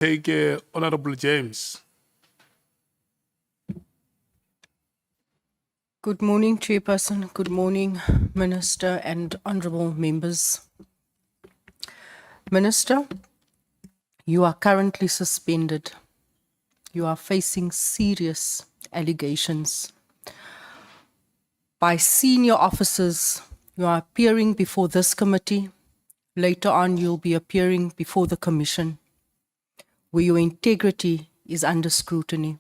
Take Honorable James. Good morning, Chairperson. Good morning, Minister and honourable members. Minister, you are currently suspended. You are facing serious allegations. By senior officers, you are appearing before this committee. Later on, you'll be appearing before the Commission, where your integrity is under scrutiny.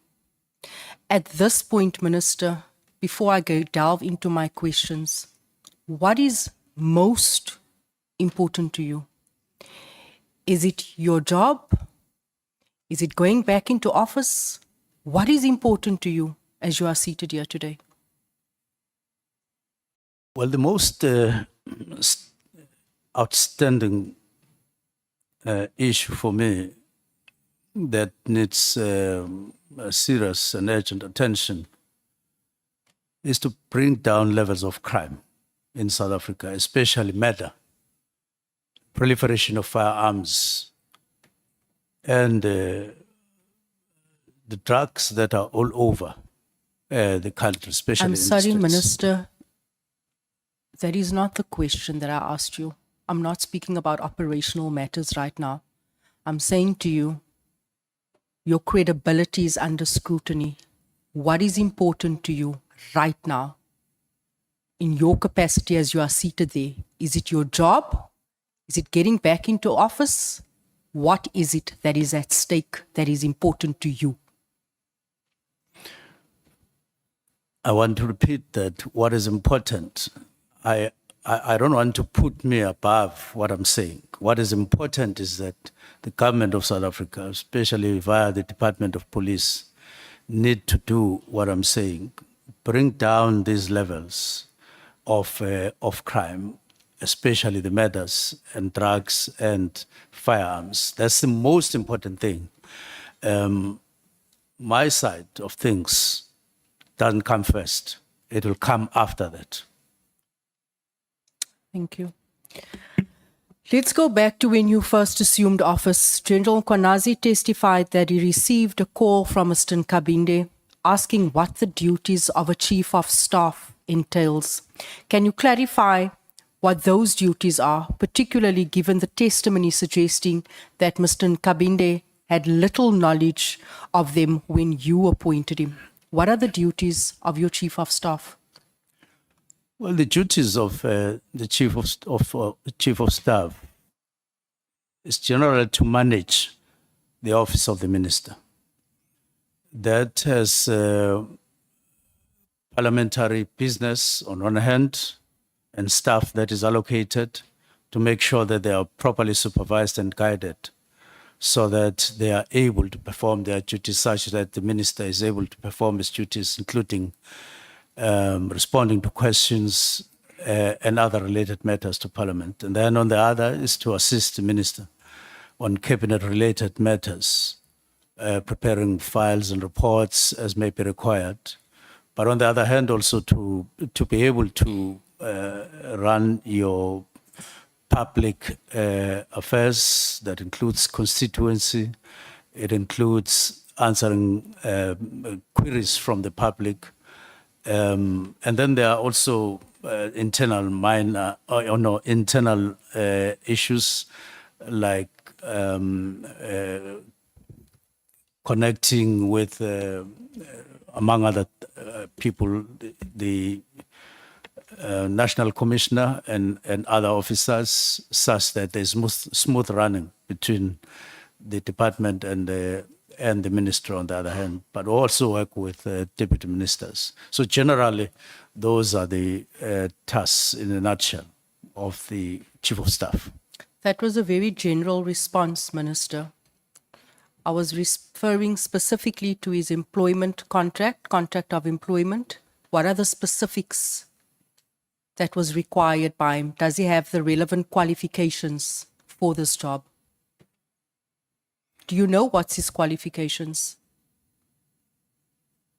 At this point, Minister, before I delve into my questions, what is most important to you? Is it your job? Is it going back into office? What is important to you as you are seated here today? Well, the most outstanding issue for me that needs serious and urgent attention is to bring down levels of crime in South Africa, especially murder, proliferation of firearms, and the drugs that are all over the country, especially I'm in the sorry, streets. Minister. That is not the question that I asked you. I'm not speaking about operational matters right now. I'm saying to you, your credibility is under scrutiny. What is important to you right now in your capacity as you are seated there? Is it your job? Is it getting back into office? What is it that is at stake that is important to you? I want to repeat that what is important, I don't want to put me above what I'm saying. What is important is that the government of South Africa, especially via the Department of Police, need to do what I'm saying, bring down these levels of crime, especially the murders and drugs and firearms. That's the most important thing. My side of things doesn't come first. It will come after that. Thank you. Let's go back to when you first assumed office. General Kwanazi testified that he received a call from Mr. Nkabinde asking what the duties of a chief of staff entails. Can you clarify what those duties are, particularly given the testimony suggesting that Mr. Nkabinde had little knowledge of them when you appointed him? What are the duties of your chief of staff? Well, the duties of the chief of staff is generally to manage the office of the minister. That has parliamentary business on one hand and staff that is allocated to make sure that they are properly supervised and guided so that they are able to perform their duties such that the minister is able to perform his duties, including responding to questions and other related matters to Parliament. And then on the other is to assist the minister on cabinet-related matters, preparing files and reports as may be required. But on the other hand, also to be able to run your public affairs. That includes constituency. It includes answering queries from the public. And then there are also internal issues like connecting with, among other people, the National Commissioner and other officers, such that there's smooth running between the department and the minister on the other hand, but also work with deputy ministers. So generally, those are the tasks in a nutshell of the chief of staff. That was a very general response, Minister. I was referring specifically to his employment contract of employment. What are the specifics that was required by him? Does he have the relevant qualifications for this job? Do you know what's his qualifications?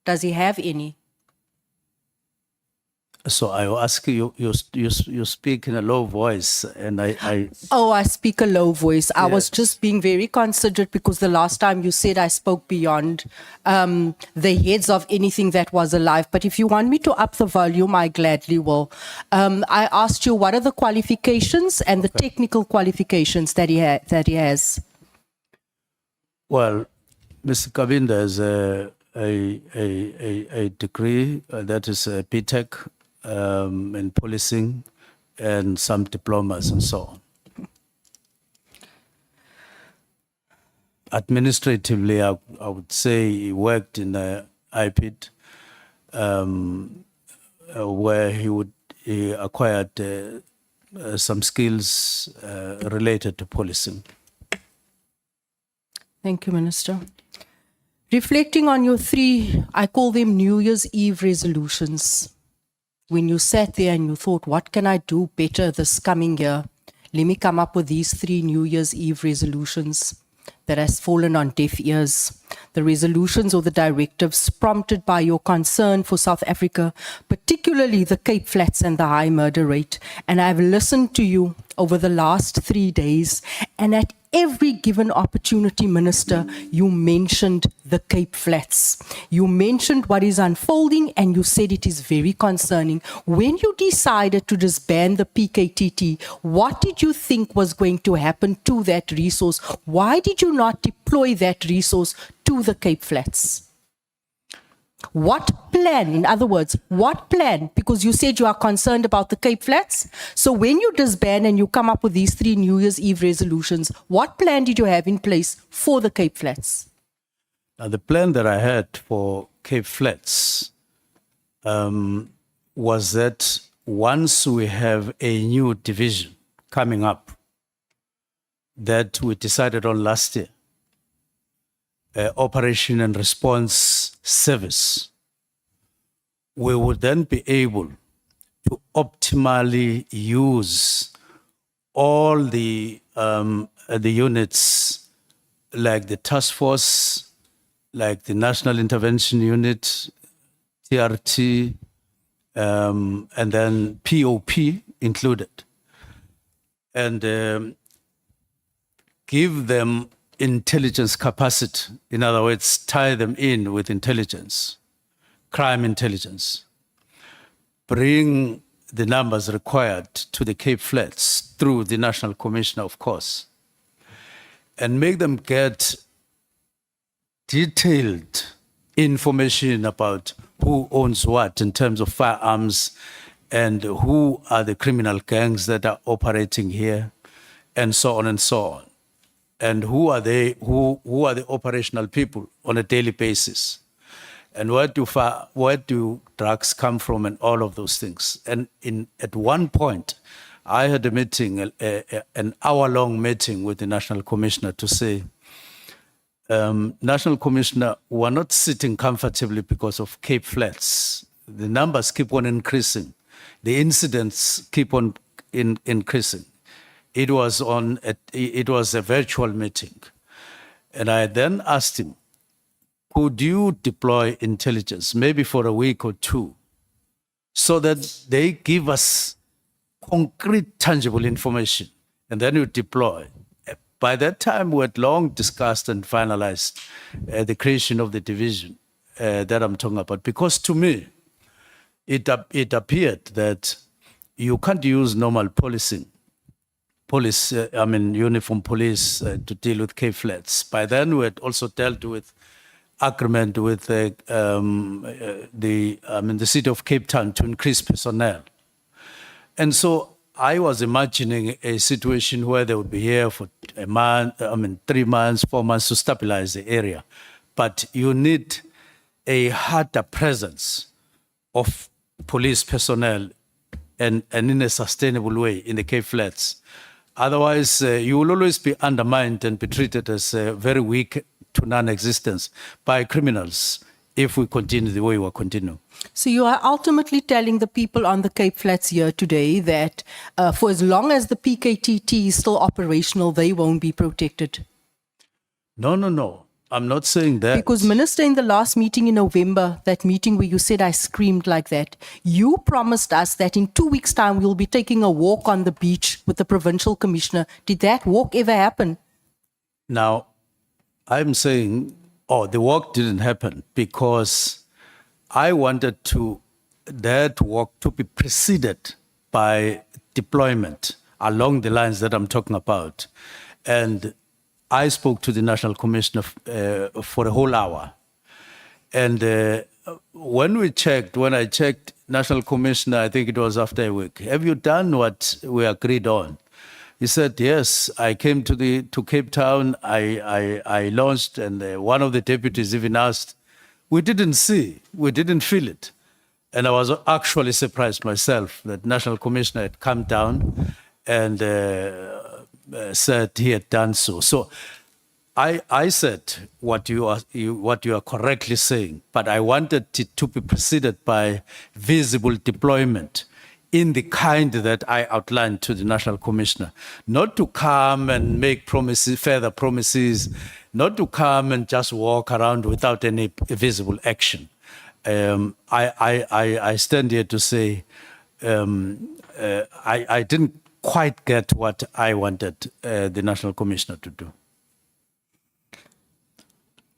Does he have any? So I will ask you, you speak in a low voice, and I Oh, I speak a low voice. I was Yes. just being very considerate because the last time you said I spoke beyond the heads of anything that was alive. But if you want me to up the volume, I gladly will. I asked you what are the qualifications and the technical qualifications that he has. well, Mr. Kabinda has a degree that is a BTech in policing and some diplomas and so on. Administratively, I would say he worked in the IPID, where he acquired some skills related to policing. Thank you, Minister. Reflecting on your three, I call them New Year's Eve resolutions. When you sat there and you thought, what can I do better this coming year? Let me come up with these 3 New Year's Eve resolutions that has fallen on deaf ears. The resolutions or the directives prompted by your concern for South Africa, particularly the Cape Flats and the high murder rate. And I've listened to you over the last 3 days, and at every given opportunity, Minister, you mentioned the Cape Flats. You mentioned what is unfolding, and you said it is very concerning. When you decided to disband the PKTT, what did you think was going to happen to that resource? Why did you not deploy that resource to the Cape Flats? What plan, in other words, what plan? Because you said you are concerned about the Cape Flats. So when you disband and you come up with these 3 New Year's Eve resolutions, what plan did you have in place for the Cape Flats? Now, the plan that I had for Cape Flats was that once we have a new division coming up that we decided on last year, Operation and Response Service, we would then be able to optimally use all the units, like the task force, like the National Intervention Unit, TRT, and then POP included, and give them intelligence capacity. In other words, tie them in with intelligence, crime intelligence. Bring the numbers required to the Cape Flats through the National Commissioner, of course, and make them get detailed information about who owns what in terms of firearms and who are the criminal gangs that are operating here, and so on and so on. And who are they? Who are the operational people on a daily basis? And where do drugs come from, and all of those things? And at one point, I had a meeting, an hour-long meeting with the National Commissioner to say, National Commissioner, we're not sitting comfortably because of Cape Flats. The numbers keep on increasing. The incidents keep on increasing. It was a virtual meeting. And I then asked him, could you deploy intelligence, maybe for a week or 2, so that they give us concrete, tangible information, and then you deploy. By that time, we had long discussed and finalized the creation of the division that I'm talking about. Because to me, it appeared that you can't use normal policing, uniform police to deal with Cape Flats. By then, we had also dealt with agreement with the city of Cape Town to increase personnel. And so I was imagining a situation where they would be here for a month, 3 months, 4 months to stabilize the area. But you need a harder presence of police personnel and in a sustainable way in the Cape Flats. Otherwise, you will always be undermined and be treated as very weak to non-existence by criminals if we continue the way we're continuing. So you are ultimately telling the people on the Cape Flats here today that for as long as the PKTT is still operational, they won't be protected. No. I'm not saying that. Because, Minister, in the last meeting in November, that meeting where you said I screamed like that, you promised us that in 2 weeks' time we'll be taking a walk on the beach with the Provincial Commissioner. Did that walk ever happen? Now, I'm saying, the walk didn't happen because I wanted that walk to be preceded by deployment along the lines that I'm talking about. And I spoke to the National Commissioner for a whole hour. And when I checked National Commissioner, I think it was after a week, have you done what we agreed on? He said, yes, I came to Cape Town, I launched, and one of the deputies even asked, we didn't feel it. And I was actually surprised myself that National Commissioner had come down and said he had done so. So I said what you are correctly saying, but I wanted it to be preceded by visible deployment in the kind that I outlined to the National Commissioner, not to come and make further promises, not to come and just walk around without any visible action. I stand here to say I didn't quite get what I wanted the National Commissioner to do.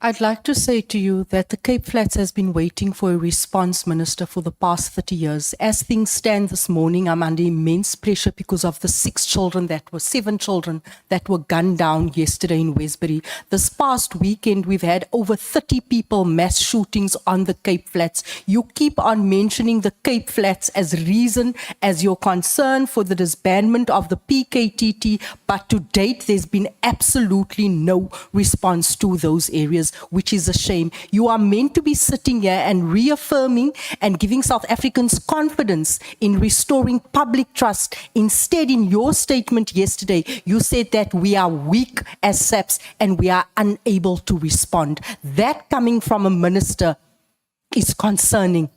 I'd like to say to you that the Cape Flats has been waiting for a response, Minister, for the past 30 years. As things stand this morning, I'm under immense pressure because of the 7 children that were gunned down yesterday in Westbury. This past weekend, we've had over 30 people mass shootings on the Cape Flats. You keep on mentioning the Cape Flats as reason, as your concern for the disbandment of the PKTT, but to date, there's been absolutely no response to those areas, which is a shame. You are meant to be sitting here and reaffirming and giving South Africans confidence in restoring public trust. Instead, in your statement yesterday, you said that we are weak as SAPS and we are unable to respond. That coming from a minister is concerning.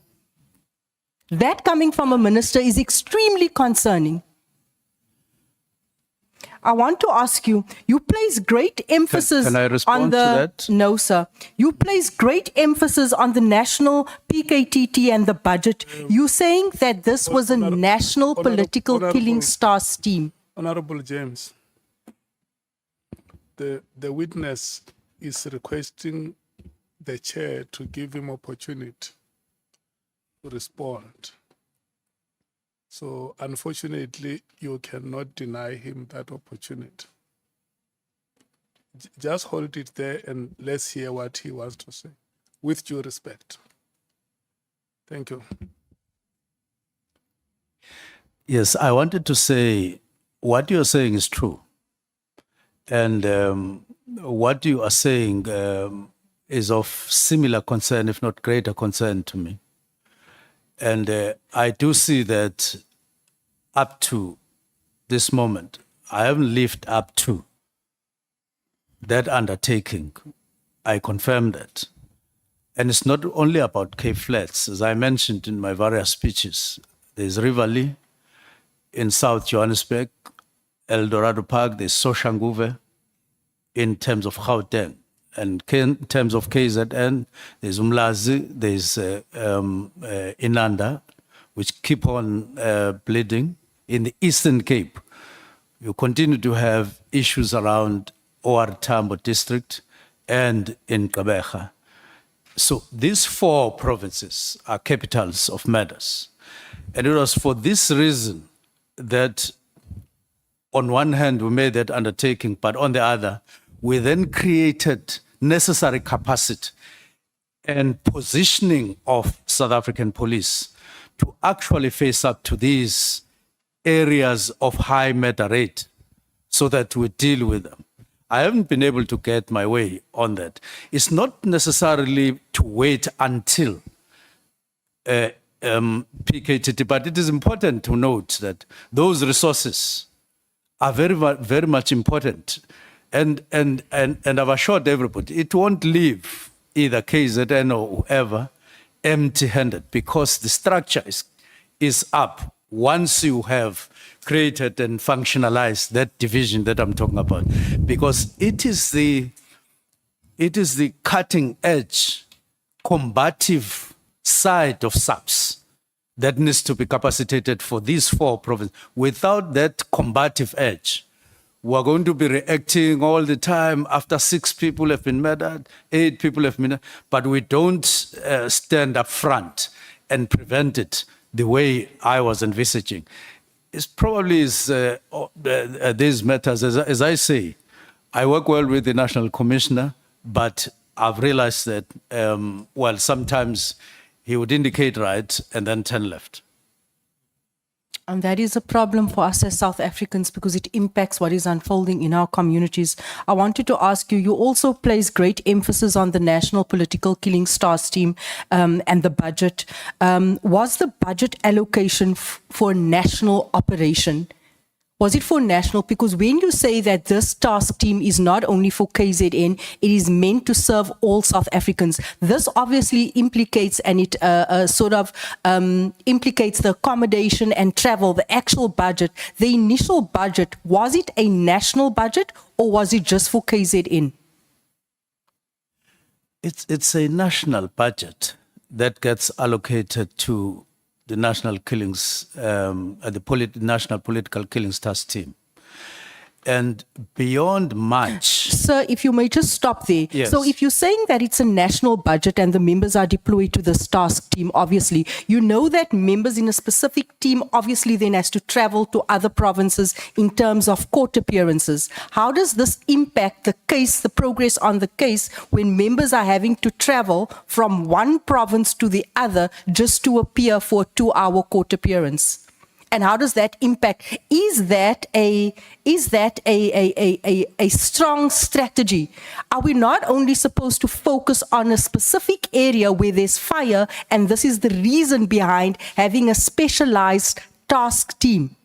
That coming from a minister is extremely concerning. I want to ask you, you place great emphasis Can I respond on the... to that? No, sir. You place great emphasis on the national PKTT and the budget. You saying that this was a national political killing star scheme. Honorable James, the witness is requesting the chair to give him opportunity to respond. So, unfortunately, you cannot deny him that opportunity. Just hold it there and let's hear what he wants to say, with due respect. Thank you. Yes, I wanted to say what you're saying is true. And what you are saying is of similar concern, if not greater concern to me. And I do see that up to this moment, I haven't lived up to that undertaking. I confirm that. And it's not only about Cape Flats. As I mentioned in my various speeches, there's Rivali in South Johannesburg, El Dorado Park, there's Soshanguve in terms of Gauteng. And in terms of KZN, there's Umlazi, there's Inanda, which keep on bleeding. In the Eastern Cape, you continue to have issues around OR Tambo district and in Gqeberha. So these 4 provinces are capitals of matters. And it was for this reason that on one hand, we made that undertaking, but on the other, we then created necessary capacity and positioning of South African police to actually face up to these areas of high murder rate so that we deal with them. I haven't been able to get my way on that. It's not necessarily to wait until PKTT, but it is important to note that those resources are very much important. And I've assured everybody, it won't leave either KZN or whoever empty-handed, because the structure is up once you have created and functionalized that division that I'm talking about. Because it is the it is the cutting edge, combative side of SAPS that needs to be capacitated for these 4 provinces. Without that combative edge, we're going to be reacting all the time after 6 people have been murdered, 8 people have been murdered, but we don't stand up front and prevent it the way I was envisaging. It's probably these matters, as I say, I work well with the National Commissioner, but I've realized that, well, sometimes he would indicate right and then turn left. And that is a problem for us as South Africans because it impacts what is unfolding in our communities. I wanted to ask you, you also place great emphasis on the National Political Killing Stars team and the budget. Was the budget allocation for national operation? Was it for national? Because when you say that this task team is not only for KZN, it is meant to serve all South Africans. This obviously implicates, and it implicates the accommodation and travel, the actual budget. The initial budget, was it a national budget or was it just for KZN? It's a national budget that gets allocated to the national killings, national political killings task team. And beyond March. Sir, if you may just stop there. Yes. So if you're saying that it's a national budget and the members are deployed to this task team, obviously, you know that members in a specific team obviously then has to travel to other provinces in terms of court appearances. How does this impact the case, the progress on the case, when members are having to travel from one province to the other just to appear for a 2-hour court appearance? And how does that impact? Is that a strong strategy? Are we not only supposed to focus on a specific area where there's fire, and this is the reason behind having a specialized task team,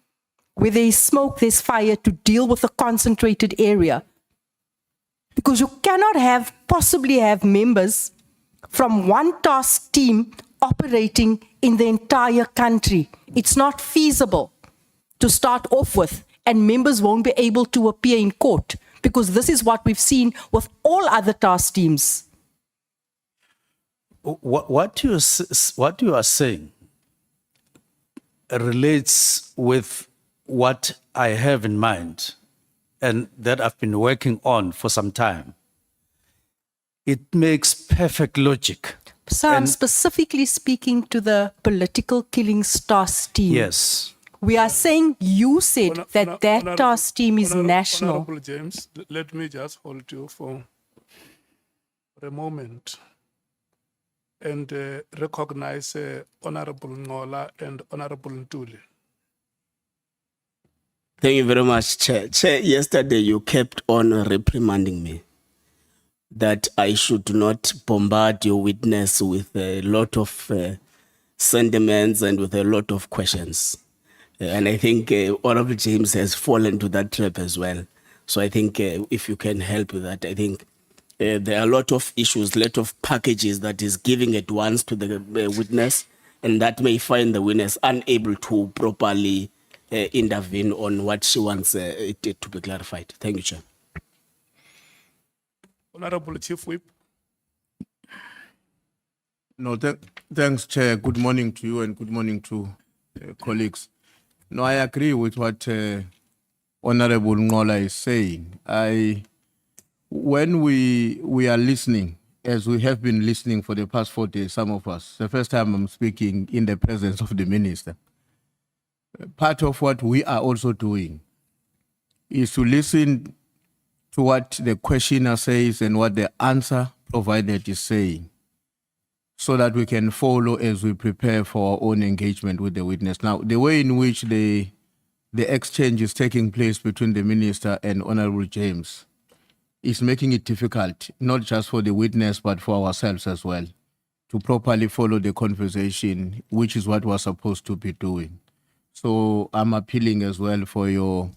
where there's smoke, there's fire, to deal with a concentrated area? Because you cannot possibly have members from one task team operating in the entire country. It's not feasible to start off with, and members won't be able to appear in court because this is what we've seen with all other task teams. What you are saying relates with what I have in mind and that I've been working on for some time. It makes perfect logic. So I'm specifically speaking to the political killing task team. Yes. We are saying you said that task team is national. Honorable James, let me just hold you for a moment and recognize Honorable Ngola and Honorable Ntuli. Thank you very much, Chair. Chair, yesterday you kept on reprimanding me that I should not bombard your witness with a lot of sentiments and with a lot of questions. And I think Honorable James has fallen to that trap as well. So I think if you can help with that, I think there are a lot of issues, a lot of packages that is giving at once to the witness, and that may find the witness unable to properly intervene on what she wants it to be clarified. Thank you, Chair. Honorable Chief Whip. No, thanks, Chair. Good morning to you and good morning to colleagues. No, I agree with what Honorable Ngola is saying. When we are listening, as we have been listening for the past 4 days, some of us, the first time I'm speaking in the presence of the minister, part of what we are also doing is to listen to what the questioner says and what the answer provided is saying, so that we can follow as we prepare for our own engagement with the witness. Now, the way in which the exchange is taking place between the minister and Honorable James is making it difficult, not just for the witness, but for ourselves as well, to properly follow the conversation, which is what we're supposed to be doing. So I'm appealing as well for your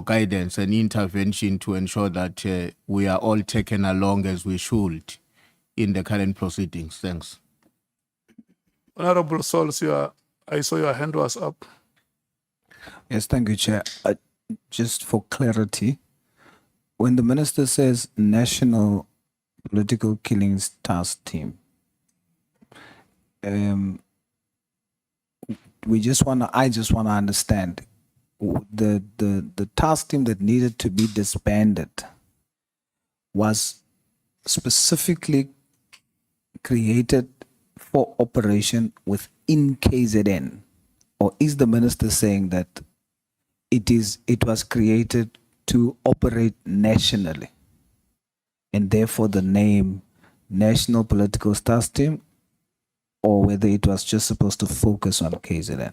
guidance and intervention to ensure that we are all taken along as we should in the current proceedings. Thanks. Honorable Sols, I saw your hand was up. Yes, thank you, Chair. Just for clarity, when the minister says national Political Killings Task Team. I just wanna understand the task team that needed to be disbanded was specifically created for operation within KZN, or is the minister saying that it was created to operate nationally, and therefore the name National Political Task Team, or whether it was just supposed to focus on KZN?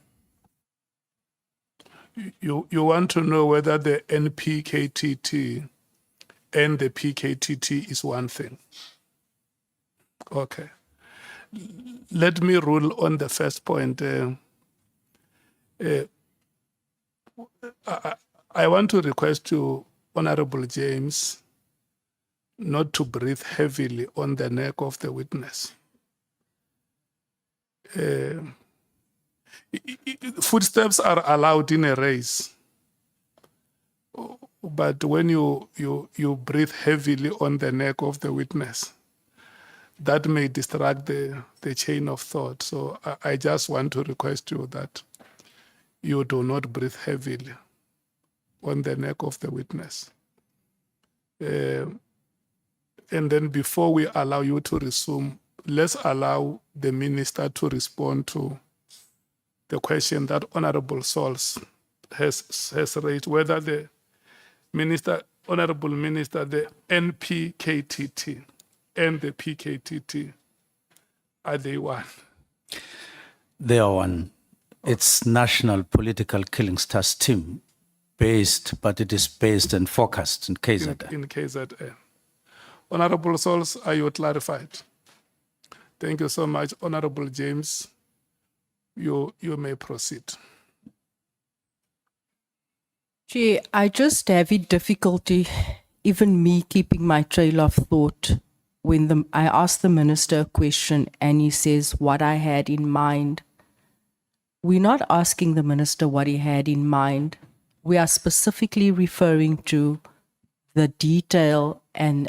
You want to know whether the NPKTT and the PKTT is one thing. Okay. Let me rule on the first point. I want to request you, Honorable James, not to breathe heavily on the neck of the witness. Footsteps are allowed in a race, but when you breathe heavily on the neck of the witness, that may distract the chain of thought. So I just want to request you that you do not breathe heavily on the neck of the witness. And then before we allow you to resume, let's allow the minister to respond to the question that Honorable Sauls has raised, whether the minister, Honorable Minister, the NPKTT and the PKTT, are they one? They are one. It's National Political Killings Task Team but it is based and focused in KZN. In KZN. Honorable Sauls, are you clarified? Thank you so much, Honorable James. You may proceed. Chair, I just have a difficulty, even me keeping my trail of thought, when I ask the minister a question and he says what I had in mind. We're not asking the minister what he had in mind. We are specifically referring to the detail and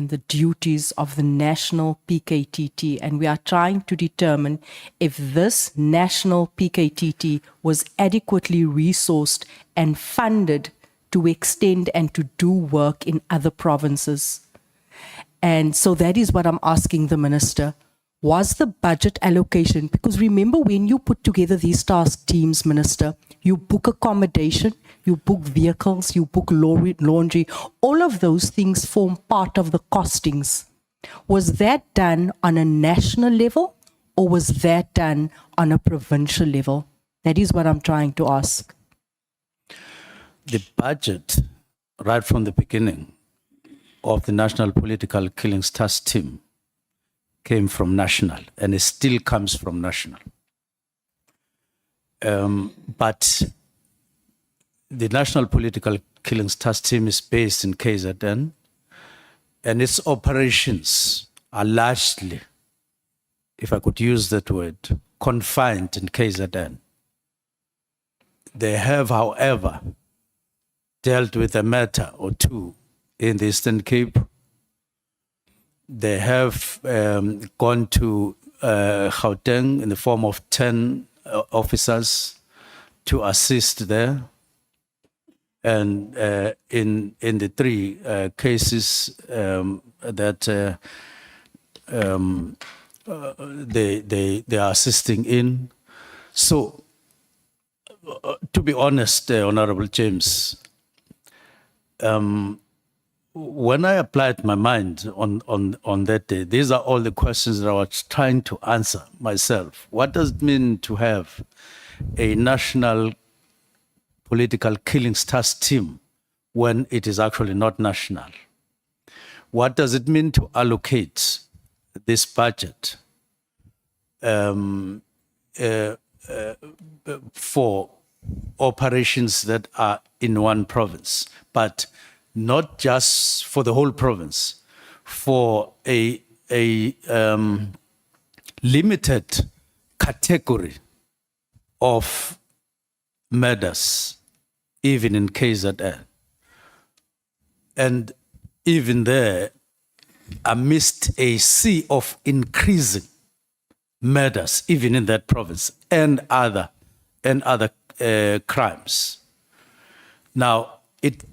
the duties of the national PKTT, and we are trying to determine if this national PKTT was adequately resourced and funded to extend and to do work in other provinces. And so that is what I'm asking the minister. Was the budget allocation, because remember when you put together these task teams, Minister, you book accommodation, you book vehicles, you book laundry, all of those things form part of the costings. Was that done on a national level or was that done on a provincial level? That is what I'm trying to ask. The budget, right from the beginning of the National Political Killings Task Team, came from national, and it still comes from national. But the National Political Killings Task Team is based in KZN, and its operations are largely, if I could use that word, confined in KZN. They have, however, dealt with a matter or two in the Eastern Cape. They have gone to Gauteng in the form of 10 officers to assist there. And in the three cases that they are assisting in. So, to be honest, Honorable James, when I applied my mind on that day, these are all the questions that I was trying to answer myself. What does it mean to have a national political killings task team when it is actually not national? What does it mean to allocate this budget for operations that are in one province, but not just for the whole province, for a limited category of murders, even in KZN? And even there, amidst a sea of increasing murders, even in that province, and other crimes. Now,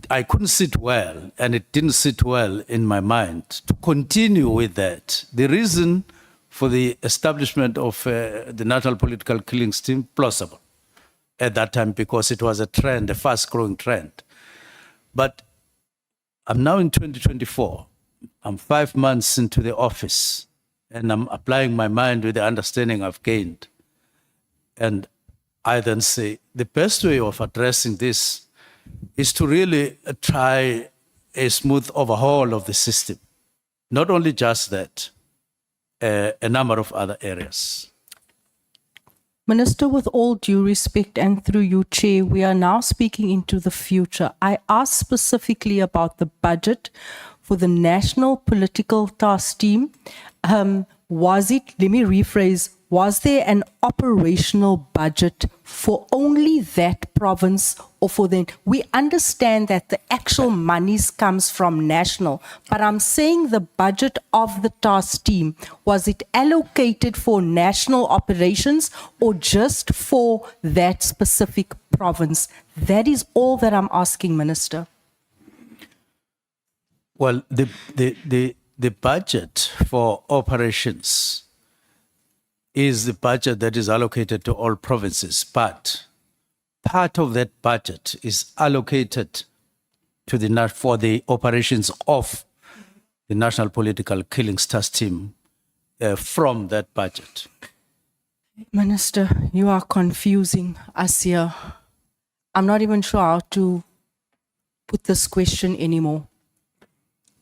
I couldn't sit well, and it didn't sit well in my mind to continue with that. The reason for the establishment of the National Political Killings Team, plausible at that time, because it was a trend, a fast-growing trend. But I'm now in 2024. I'm 5 months into the office, and I'm applying my mind with the understanding I've gained. And I then say, the best way of addressing this is to really try a smooth overhaul of the system. Not only just that, a number of other areas. Minister, with all due respect and through you, Chair, we are now speaking into the future. I asked specifically about the budget for the National Political Task Team. Was there an operational budget for only that province or for the, we understand that the actual monies comes from national, but I'm saying the budget of the task team, was it allocated for national operations or just for that specific province? That is all that I'm asking, Minister. Well, the budget for operations is the budget that is allocated to all provinces, but part of that budget is allocated to for the operations of the National Political Killings Task Team from that budget. Minister, you are confusing us here. I'm not even sure how to put this question anymore.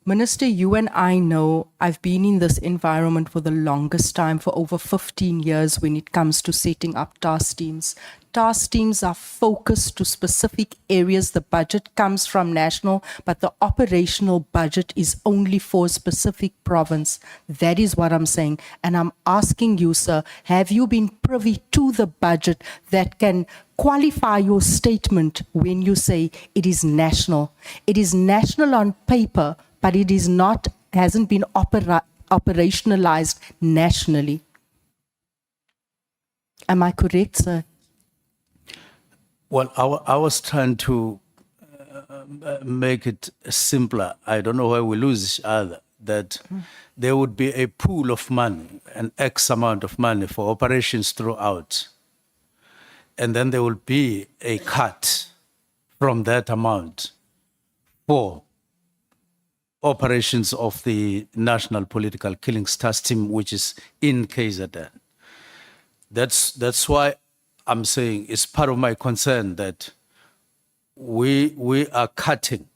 Minister, you and I know I've been in this environment for the longest time, for over 15 years when it comes to setting up task teams. Task teams are focused to specific areas. The budget comes from national, but the operational budget is only for a specific province. That is what I'm saying. And I'm asking you, sir, have you been privy to the budget that can qualify your statement when you say it is national? It is national on paper, but it is not, hasn't been operationalized nationally. Am I correct, sir? Well, I was trying to make it simpler. I don't know why we lose each other, that there would be a pool of money, an X amount of money for operations throughout. And then there will be a cut from that amount for operations of the National Political Killings Task Team, which is in KZN. That's why I'm saying it's part of my concern that we are cutting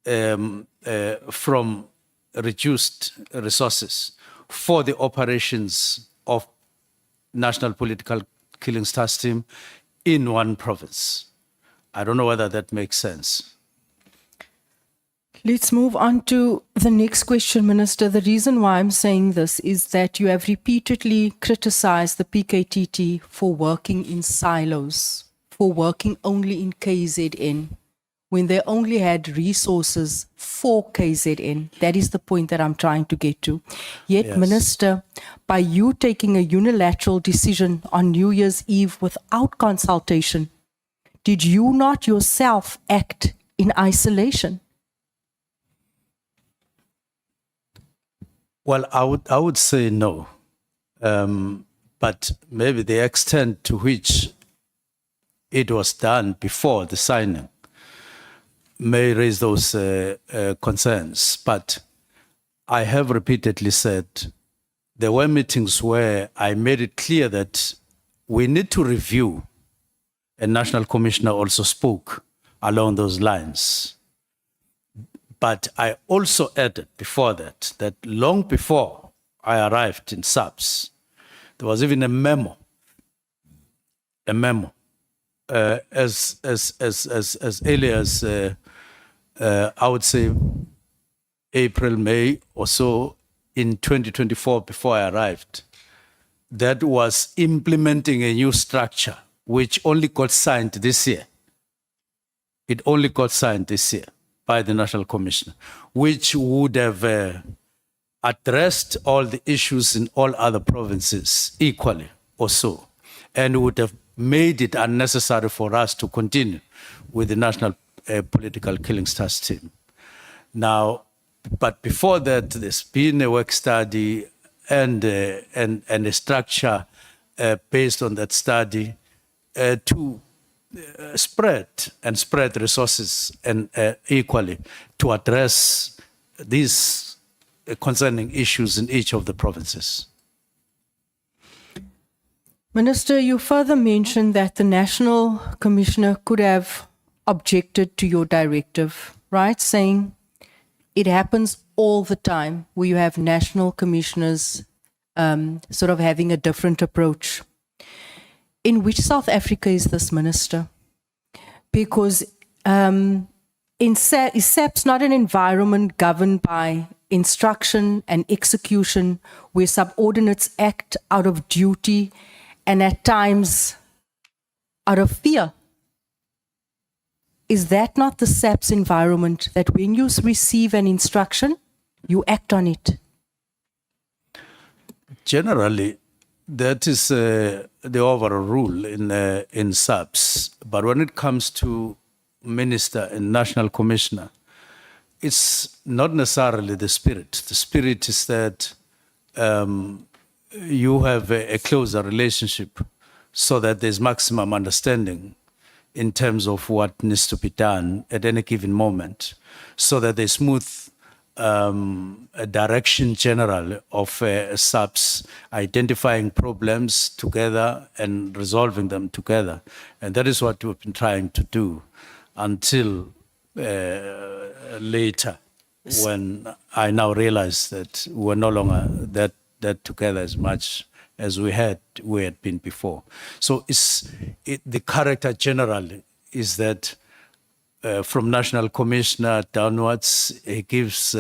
from reduced resources for the operations of National Political Killings Task Team in one province. I don't know whether that makes sense. Let's move on to the next question, Minister. The reason why I'm saying this is that you have repeatedly criticized the PKTT for working in silos, for working only in KZN, when they only had resources for KZN. That is the point that I'm trying to get to. Yet, Yes. Minister, by you taking a unilateral decision on New Year's Eve without consultation, did you not yourself act in isolation? Well, I would say no, but maybe the extent to which it was done before the signing may raise those concerns. But I have repeatedly said there were meetings where I made it clear that we need to review, and National Commissioner also spoke along those lines. But I also added before that long before I arrived in SAPS, there was even a memo, as early as I would say April, May or so in 2024 before I arrived, that was implementing a new structure which only got signed this year. It only got signed this year. by the National Commissioner, which would have addressed all the issues in all other provinces equally or so, and would have made it unnecessary for us to continue with the National Political Killings Task Team. Now, but before that, there's been a work study and a structure based on that study to spread resources and equally to address these concerning issues in each of the provinces. Minister, you further mentioned that the National Commissioner could have objected to your directive, right? Saying it happens all the time where you have national commissioners sort of having a different approach. In which South Africa is this, Minister? Because is SAPS not an environment governed by instruction and execution where subordinates act out of duty and at times out of fear? Is that not the SAPS environment, that when you receive an instruction, you act on it? Generally, that is the overall rule in SAPS. But when it comes to minister and national commissioner, it's not necessarily the spirit. The spirit is that you have a closer relationship so that there's maximum understanding in terms of what needs to be done at any given moment, so that there's smooth a direction general of SAPS, identifying problems together and resolving them together. And that is what we've been trying to do until later, when I now realize that we're no longer that together as much as we had been before. So the character generally is that from National Commissioner downwards, he gives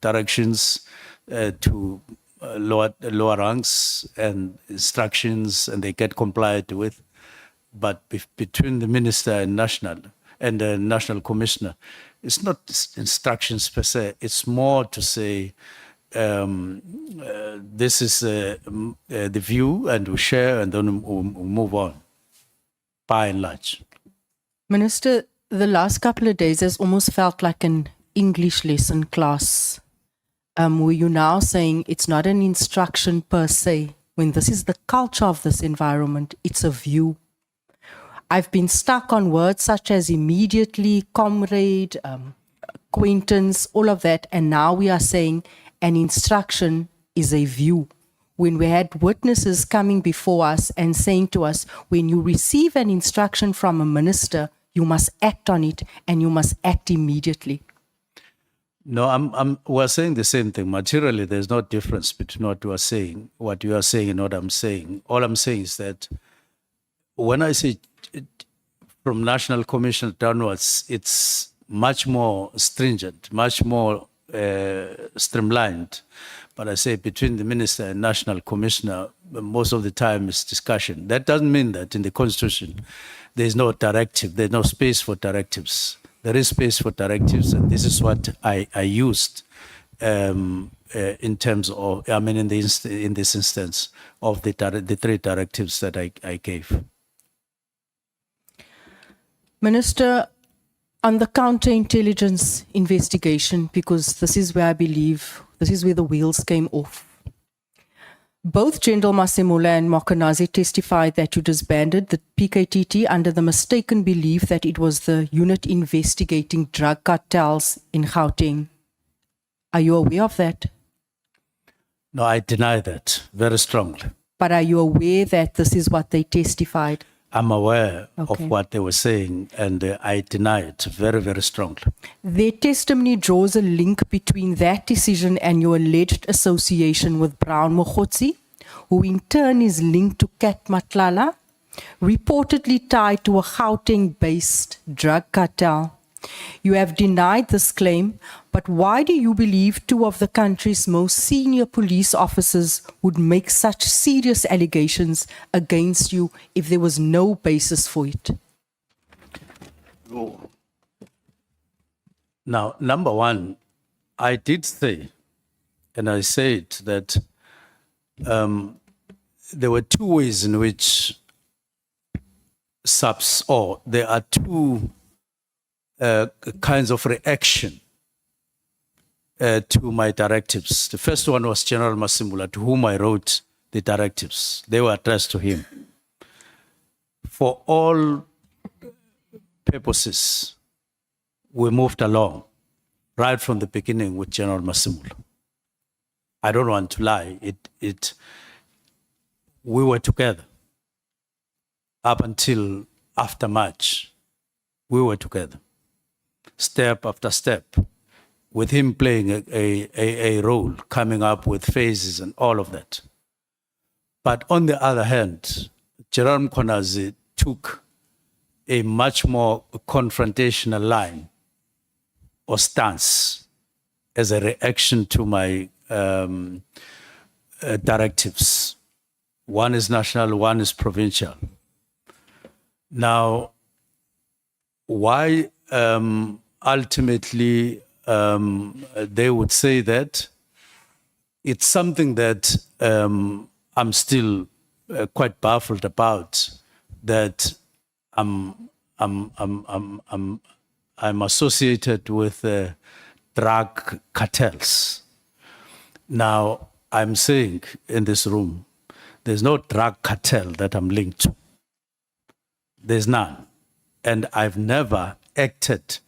directions to lower ranks and instructions, and they get complied with. But between the minister and the National Commissioner, it's not instructions per se. It's more to say, this is the view, and we share, and then we'll move on, by and large. Minister, the last couple of days has almost felt like an English lesson class, where you're now saying it's not an instruction per se, when this is the culture of this environment, it's a view. I've been stuck on words such as immediately, comrade, acquaintance, all of that, and now we are saying an instruction is a view. When we had witnesses coming before us and saying to us, when you receive an instruction from a minister, you must act on it and you must act immediately. No, we're saying the same thing. Materially, there's no difference between what you are saying and what I'm saying. All I'm saying is that when I say from National Commission downwards, it's much more stringent, much more streamlined. But I say between the minister and National Commissioner, most of the time it's discussion. That doesn't mean that in the Constitution there's no directive, there's no space for directives. There is space for directives, and this is what I used in terms of, in this instance of the three directives that I gave. Minister, on the counterintelligence investigation, because this is where I believe, this is where the wheels came off. Both General Masemola and Mokanazi testified that you disbanded the PKTT under the mistaken belief that it was the unit investigating drug cartels in Gauteng. Are you aware of that? No, I deny that very strongly. But are you aware that this is what they testified? I'm aware Okay. of what they were saying, and I deny it very, very strongly. Their testimony draws a link between that decision and your alleged association with Brown Mogotsi, who in turn is linked to Kat Matlala, reportedly tied to a Gauteng-based drug cartel. You have denied this claim, but why do you believe two of the country's most senior police officers would make such serious allegations against you if there was no basis for it? Now, number one, I did say, and I said that there were two ways in which SAPS, or there are two kinds of reaction to my directives. The first one was General Masimula, to whom I wrote the directives. They were addressed to him. For all purposes, we moved along right from the beginning with General Masimula. I don't want to lie. We were together up until after March. We were together, step after step, with him playing a role, coming up with phases and all of that. But on the other hand, Jerome Konazi took a much more confrontational line or stance as a reaction to my directives. One is national, one is provincial. Now, why ultimately they would say that, it's something that I'm still quite baffled about, that I'm associated with drug cartels. Now, I'm saying in this room, there's no drug cartel that I'm linked to. There's none. And I've never acted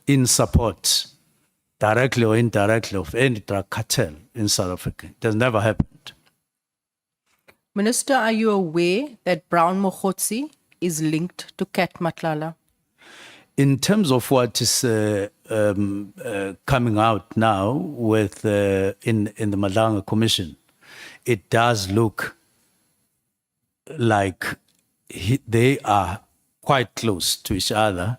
in support, directly or indirectly, of any drug cartel in South Africa. It has never happened. Minister, are you aware that Brown Mogotsi is linked to Kat Matlala? In terms of what is coming out now with in the Madanga Commission, it does look like they are quite close to each other,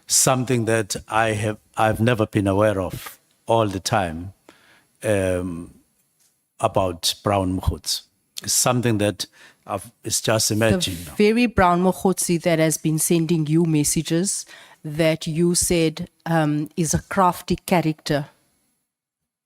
something that I've never been aware of all the time about Brown Mogotsi. It's something that it's just emerging The now. very Brown Mogotsi that has been sending you messages that you said is a crafty character,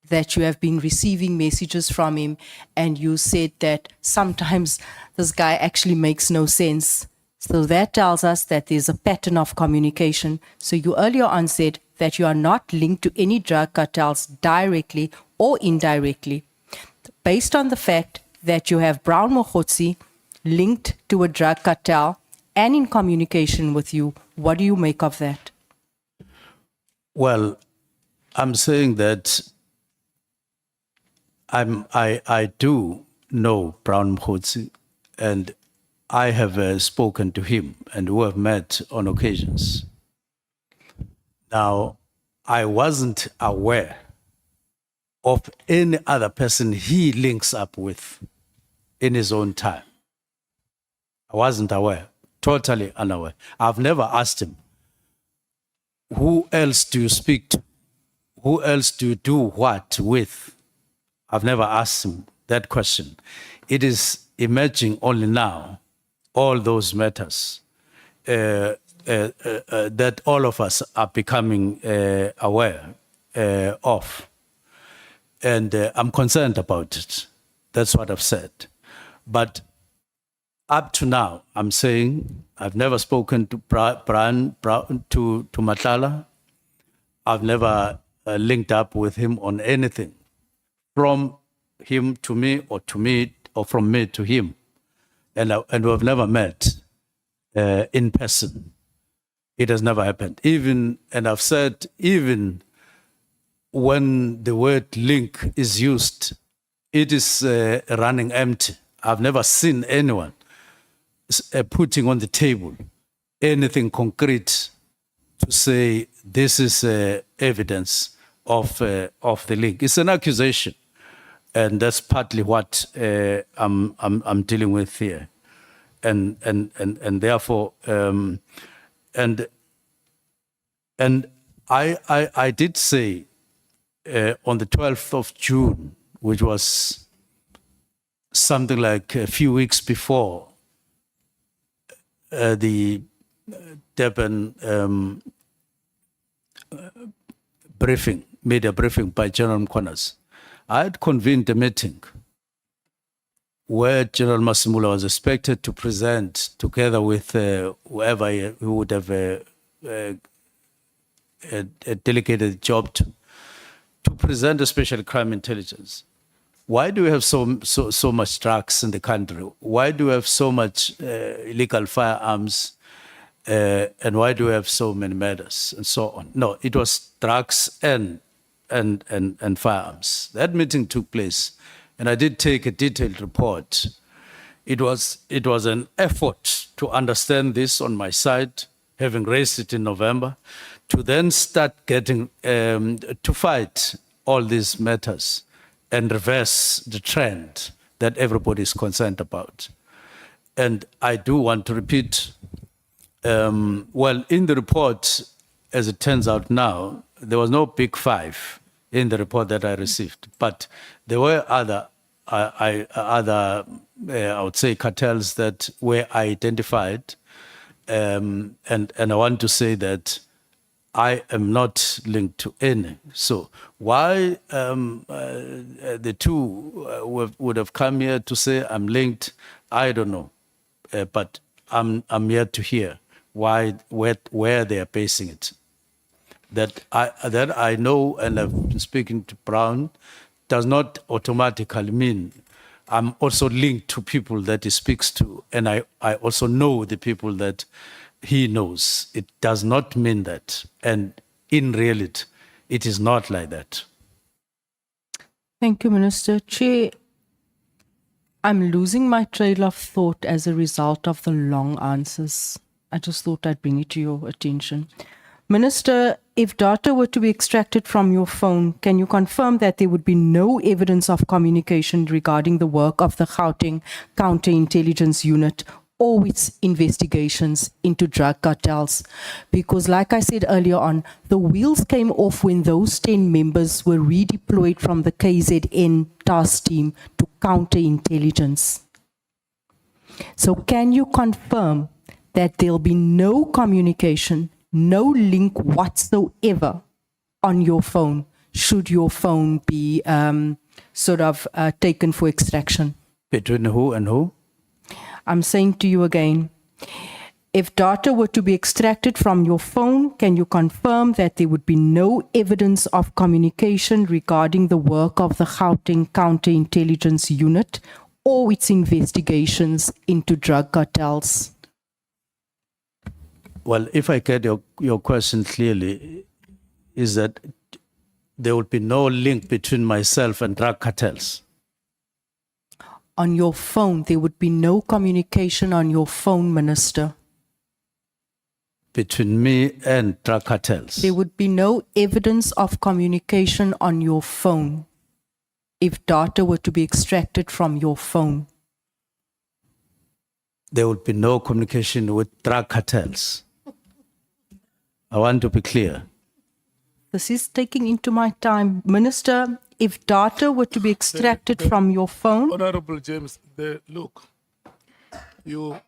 that you have been receiving messages from him, and you said that sometimes this guy actually makes no sense. So that tells us that there's a pattern of communication. So you earlier on said that you are not linked to any drug cartels directly or indirectly. Based on the fact that you have Brown Mogotsi linked to a drug cartel and in communication with you, what do you make of that? Well, I'm saying that I do know Brown Mogotsi, and I have spoken to him, and we have met on occasions. Now, I wasn't aware of any other person he links up with in his own time. I wasn't aware, totally unaware. I've never asked him, who else do you speak to? Who else do you do what with? I've never asked him that question. It is emerging only now, all those matters that all of us are becoming aware of. And I'm concerned about it. That's what I've said. But up to now, I'm saying I've never spoken to to Matlala. I've never linked up with him on anything, from him to me, or from me to him. And we've never met in person. It has never happened. And I've said, even when the word link is used, it is running empty. I've never seen anyone putting on the table anything concrete to say this is evidence of the link. It's an accusation, and that's partly what I'm dealing with here, and therefore and I did say on the 12th of June, which was something like a few weeks before the Durban media briefing by General Mchunu, I had convened a meeting where General Masimula was expected to present together with whoever he would have delegated job to present a special crime intelligence. Why do we have so much drugs in the country? Why do we have so much illegal firearms? And why do we have so many murders and so on? No, it was drugs and firearms. That meeting took place, and I did take a detailed report. It was an effort to understand this on my side, having raised it in November, to then start getting to fight all these matters and reverse the trend that everybody is concerned about. And I do want to repeat, well, in the report, as it turns out now, there was no big five in the report that I received, but there were other, I would say, cartels that were identified, and I want to say that I am not linked to any. So why the two would have come here to say I'm linked, I don't know, but I'm yet to hear where they are basing it. That I know, and I've been speaking to Brown, does not automatically mean I'm also linked to people that he speaks to, and I also know the people that he knows. It does not mean that, and in reality, it is not like that. Thank you, Minister. Chair, I'm losing my trail of thought as a result of the long answers. I just thought I'd bring it to your attention. Minister, if data were to be extracted from your phone, can you confirm that there would be no evidence of communication regarding the work of the Gauteng Counterintelligence Unit or its investigations into drug cartels? Because like I said earlier on, the wheels came off when those 10 members were redeployed from the KZN task team to counterintelligence. So can you confirm that there'll be no communication, no link whatsoever on your phone, should your phone be taken for extraction? Between who and who? I'm saying to you again, if data were to be extracted from your phone, can you confirm that there would be no evidence of communication regarding the work of the Gauteng Counterintelligence Unit or its investigations into drug cartels? Well, if I get your question clearly, is that there will be no link between myself and drug cartels? On your phone, there would be no communication on your phone, Minister. Between me and drug cartels? There would be no evidence of communication on your phone if data were to be extracted from your phone. There would be no communication with drug cartels. I want to be clear. This is taking into my time. Minister, if data were to be extracted from your phone... Honorable James, look, you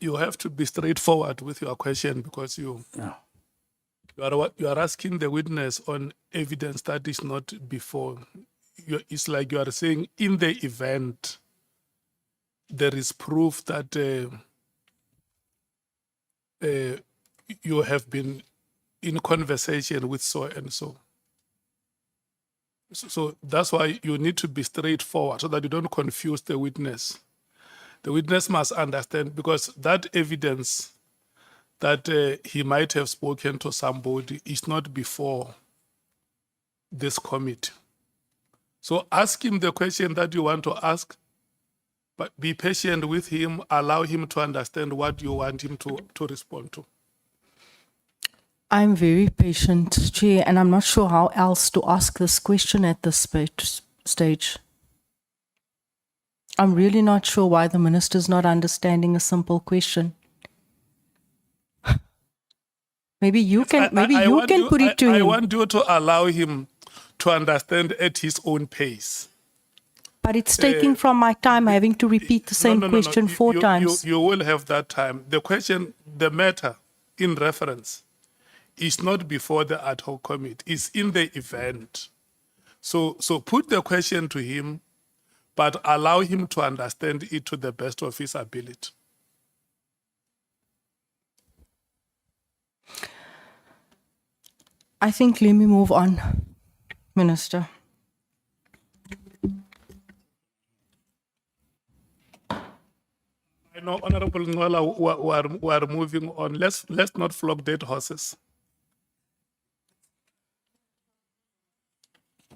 have to be straightforward with your question, because you are asking the witness on evidence that is not before. It's like you are saying, in the event there is proof that you have been in conversation with so and so. So that's why you need to be straightforward so that you don't confuse the witness. The witness must understand, because that evidence that he might have spoken to somebody is not before this committee. So ask him the question that you want to ask, but be patient with him, allow him to understand what you want him to respond to. I'm very patient, Chair, and I'm not sure how else to ask this question at this stage. I'm really not sure why the minister's not understanding a simple question. Maybe you can put it to him. I want you to allow him to understand at his own pace. But it's taking from my time, having to repeat the same question four times. You will have that time. The question, the matter in reference It's not before the ad hoc committee. It's in the event. So put the question to him, but allow him to understand it to the best of his ability. I think let me move on, Minister. I know, Honorable Ngola, we are moving on. Let's not flog dead horses.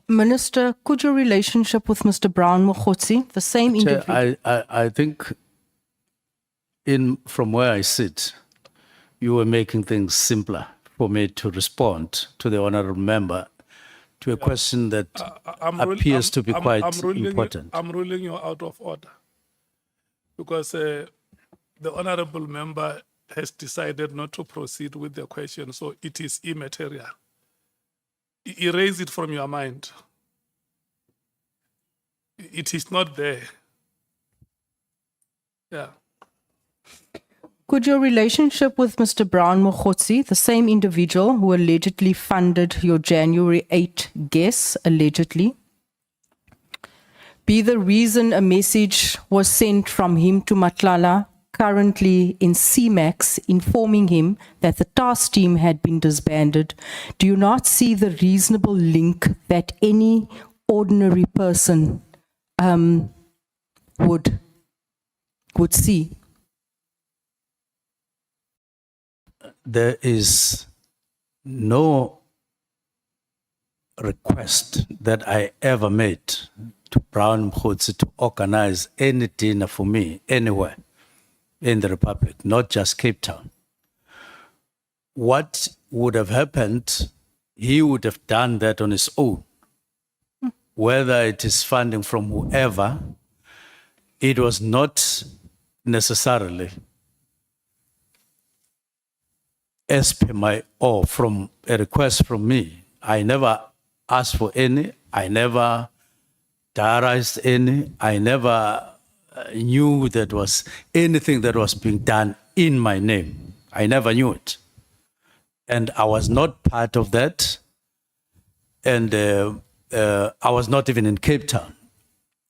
Minister, could your relationship with Mr. Brown Mokgotsi, the same Chair, individual? I think from where I sit, you were making things simpler for me to respond to the honorable member to a question that appears to be quite important. I'm ruling you out of order because the honorable member has decided not to proceed with the question, so it is immaterial. Erase it from your mind. It is not there. Yeah. Could your relationship with Mr. Brown Mokgotsi, the same individual who allegedly funded your January 8 guess, allegedly, be the reason a message was sent from him to Matlala, currently in CMAX, informing him that the task team had been disbanded? Do you not see the reasonable link that any ordinary person would see? There is no request that I ever made to Brown Mokgotsi to organize any dinner for me anywhere in the Republic, not just Cape Town. What would have happened, he would have done that on his own. Whether it is funding from whoever, it was not necessarily as per my or from a request from me. I never asked for any, I never diarized any, I never knew that was anything that was being done in my name. I never knew it. And I was not part of that. And I was not even in Cape Town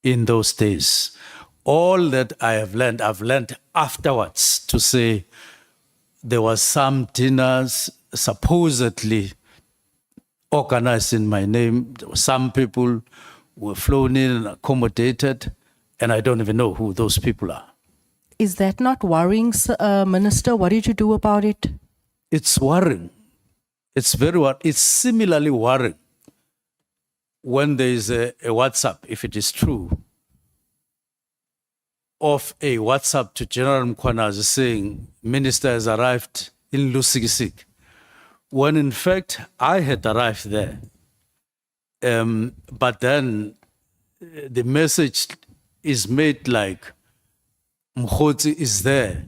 in those days. All that I have learned, I've learned afterwards to say there was some dinners supposedly organized in my name. Some people were flown in and accommodated, and I don't even know who those people are. Is that not worrying, Minister? What did you do about it? It's worrying. It's very worrying. It's similarly worrying when there is a WhatsApp, if it is true, of a WhatsApp to General Mkhwanazi saying, Minister has arrived in Lusikisik, when in fact I had arrived there. But then the message is made like Mokgotsi is there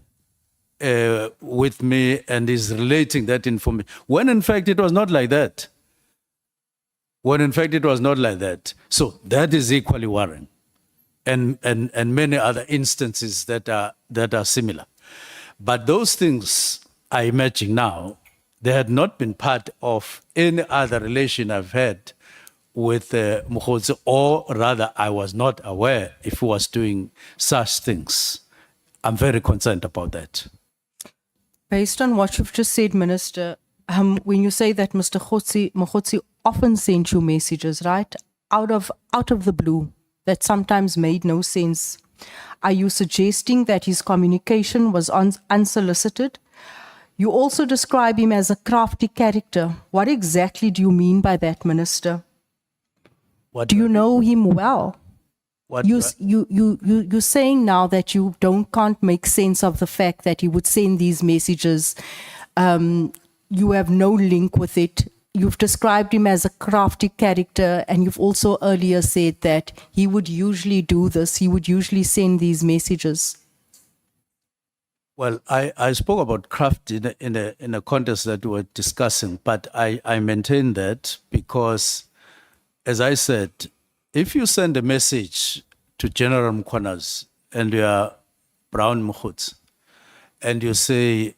with me and is relating that information, when in fact it was not like that. When in fact it was not like that. So that is equally worrying. And many other instances that are similar. But those things, I imagine now, they had not been part of any other relation I've had with Mokgotsi, or rather I was not aware if he was doing such things. I'm very concerned about that. Based on what you've just said, Minister, when you say that Mr. Mokgotsi often sent you messages, right, out of the blue, that sometimes made no sense, are you suggesting that his communication was unsolicited? You also describe him as a crafty character. What exactly do you mean by that, Minister? Do you know him well? You're saying now that you can't make sense of the fact that he would send these messages. You have no link with it. You've described him as a crafty character, and you've also earlier said that he would usually do this. He would usually send these messages. Well, I spoke about craft in a context that we were discussing, but I maintain that because, as I said, if you send a message to General Mkhwanazi and you are Brown Mokgotsi, and you say,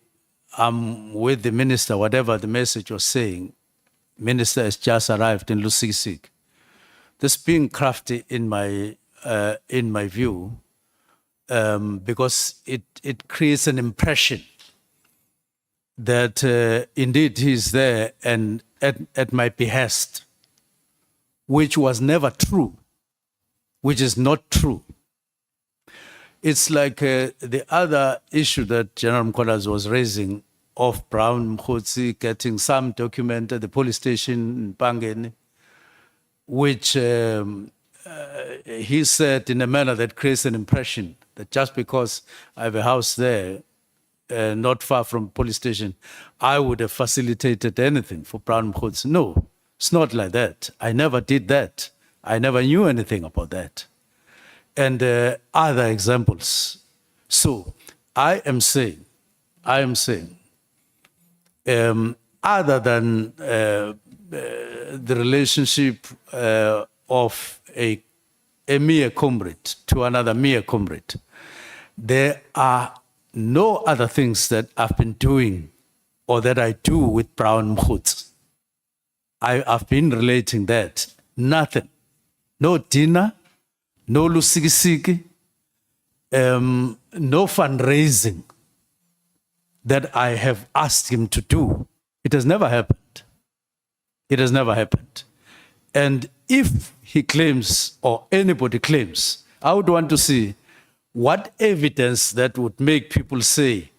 I'm with the minister, whatever the message was saying. Minister has just arrived in Lusisik. This being crafty in my view, because it creates an impression that indeed he's there and at my behest, which was never true, which is not true. It's like the other issue that General Mkolas was raising of Brown Mkhotsi getting some document at the police station in Pangeni, which he said in a manner that creates an impression that just because I have a house there, not far from police station, I would have facilitated anything for Brown Mkhotsi. No, it's not like that. I never did that. I never knew anything about that. And other examples. So I am saying, other than the relationship of a mere comrade to another mere comrade, there are no other things that I've been doing or that I do with Brown Mkhotsi. I've been relating that. Nothing. No dinner, no lusikisiki, no fundraising that I have asked him to do. It has never happened. It has never happened. And if he claims, or anybody claims, I would want to see what evidence that would make people say,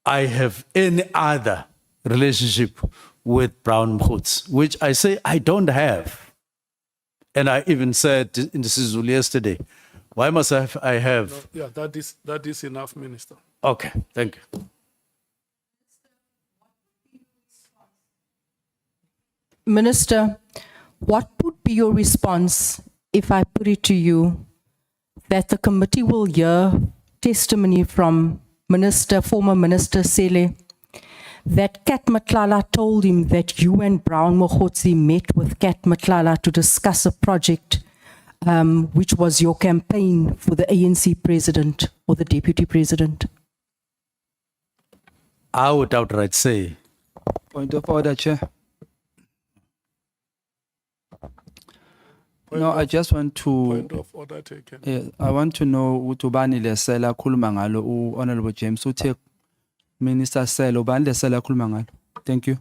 I have any other relationship with Brown Mkhotsi, which I say I don't have. And I even said in the Sizulu yesterday, why must I have? Yeah, that is enough, Minister. Okay, thank you. Minister, what would be your response if I put it to you that the committee will hear testimony from former Minister Sele, that Kat Matlala told him that you and Brown Mkhotsi met with Kat Matlala to discuss a project which was your campaign for the ANC president or the deputy president? I would outright say, Point of order, Chair. No, I just want to. Point of order taken. I want to know utubani lesela khuluma ngalo Honorable James uthe Minister Sele ubani lesela khuluma ngalo. Thank you.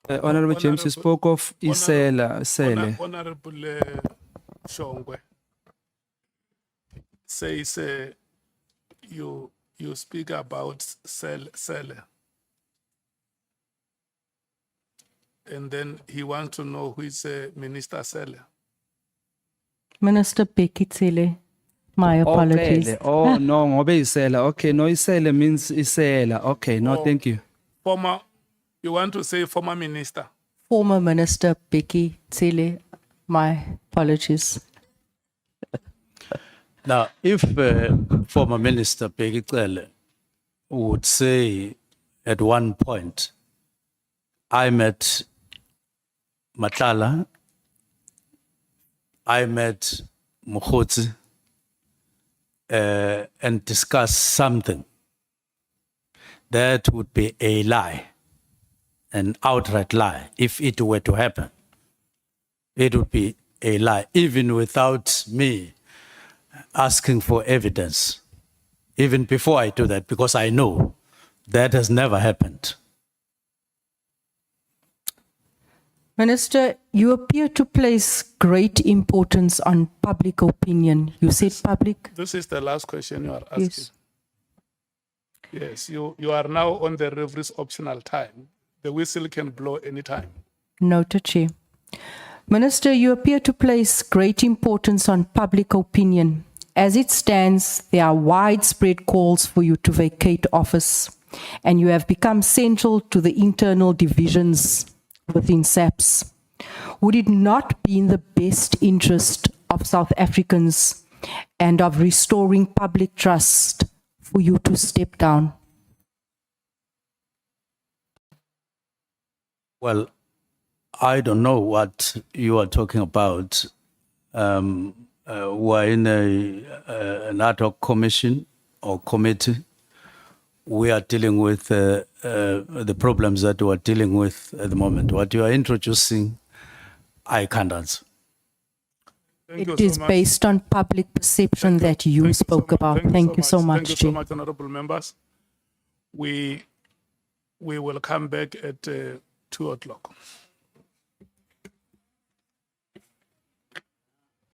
Honorable James, you spoke of Isela Sele. Honorable Shongwe says you speak about Sele. And then he wants to know who is Minister Sele. Minister PKTT, my apologies. Oh no, ngobe Isela. Okay, no, Isela means Isela. Okay, no, thank you. You want to say former minister? Former Minister PKTT, my apologies. now, if former Minister Peggy would say at one point, I met Matlala, I met Mkhotsi, and discussed something, that would be a lie, an outright lie. If it were to happen, it would be a lie, even without me asking for evidence, even before I do that, because I know that has never happened. Minister, you appear to place great importance on public opinion. You said public? This is the last question you are asking. Yes, you are now on the referee's optional time. The whistle can blow anytime. Noted, Chair. Minister, you appear to place great importance on public opinion. As it stands, there are widespread calls for you to vacate office, and you have become central to the internal divisions within SAPS. Would it not be in the best interest of South Africans and of restoring public trust for you to step down? Well, I don't know what you are talking about. who are in an ad hoc commission or committee. We are dealing with the problems that we are dealing with at the moment. What you are introducing, I can't answer. Thank you It so is much. based on public perception that you Thank spoke so much. about. Thank you so much, Thank you so Chair. much, honorable members. We will come back at 2 o'clock.